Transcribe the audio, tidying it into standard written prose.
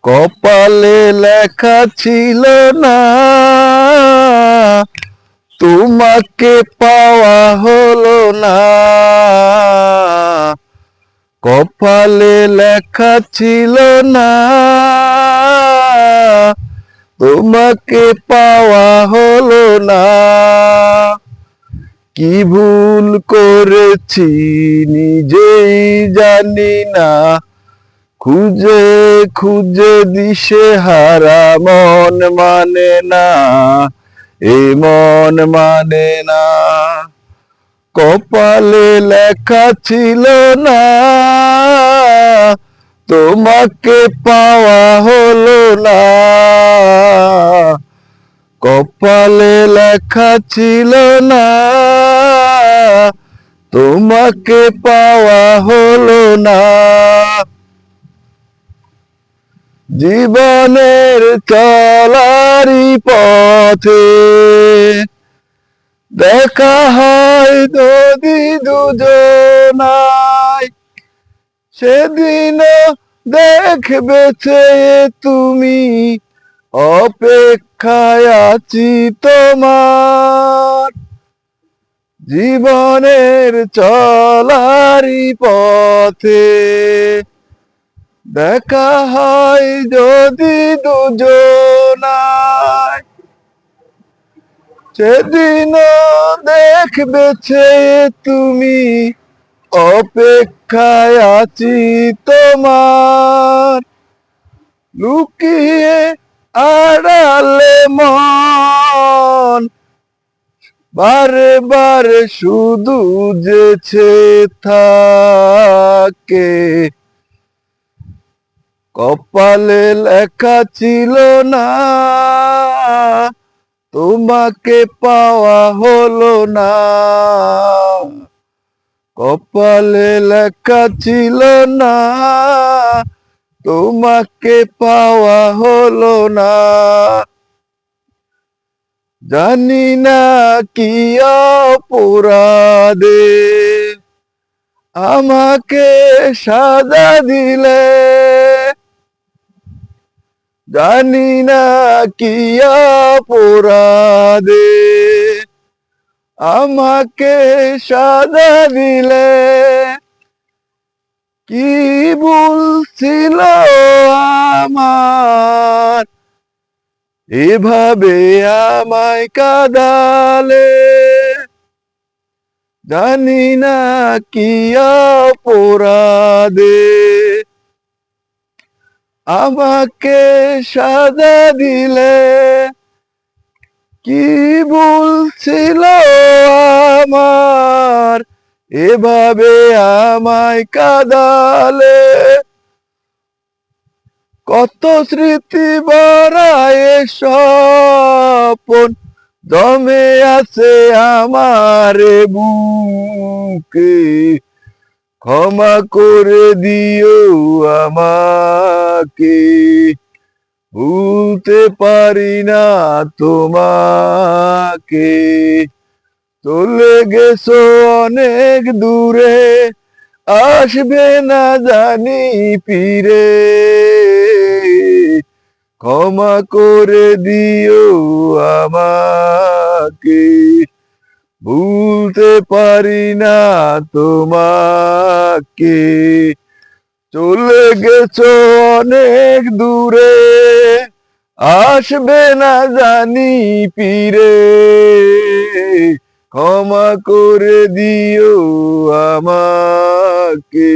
কপালে লেখা ছিল না, তোমাকে পাওয়া হলো না। কপালে লেখা ছিল না, তোমাকে পাওয়া হলো না। কি ভুল করেছি নিজেই জানি না, খুঁজে খুঁজে দিশে হারা মন মানে না, এ মন মানে না। কপালে লেখা ছিল না, তোমাকে পাওয়া হলো না। কপালে লেখা ছিল না, তোমাকে পাওয়া হলো না। জীবনের চলারি পথে দেখা হয় যদি দুজনায়, সেদিনও দেখবে চেয়ে তুমি, অপেক্ষায় আছি তোমার। জীবনের চলারি পথে দেখা হয় যদি দুজনায়, সেদিনও দেখবে চেয়ে তুমি, অপেক্ষায় আছি তোমার। লুকিয়ে আড়ালে মন বারে বারে শুধু যেছে থাকে, কপালে লেখা ছিল না, তোমাকে পাওয়া হলো না। কপালে লেখা ছিল না, তোমাকে পাওয়া হলো না। জানি না কি অপরাধে আমাকে সাজা দিলে, জানি না কি অপরাধে আমাকে সাজা দিলে। কি ভুল ছিল আমার, এভাবে আমায় কাঁদালে। জানি না কি অপরাধে আমাকে সাজা দিলে। কি ভুল ছিল আমার, এভাবে আমায় কাঁদালে। কত স্মৃতি ভরায় স্বপন জমে আছে আমার বুকে, ক্ষমা করে দিও আমাকে। ভুলতে পারি না তোমাকে, চলে গেছো অনেক দূরে, আসবে না জানি ফিরে। ক্ষমা করে দিও আমাকে, ভুলতে পারি না তোমাকে। চলে গেছো অনেক দূরে, আসবে না জানি ফিরে। ক্ষমা করে দিও আমাকে।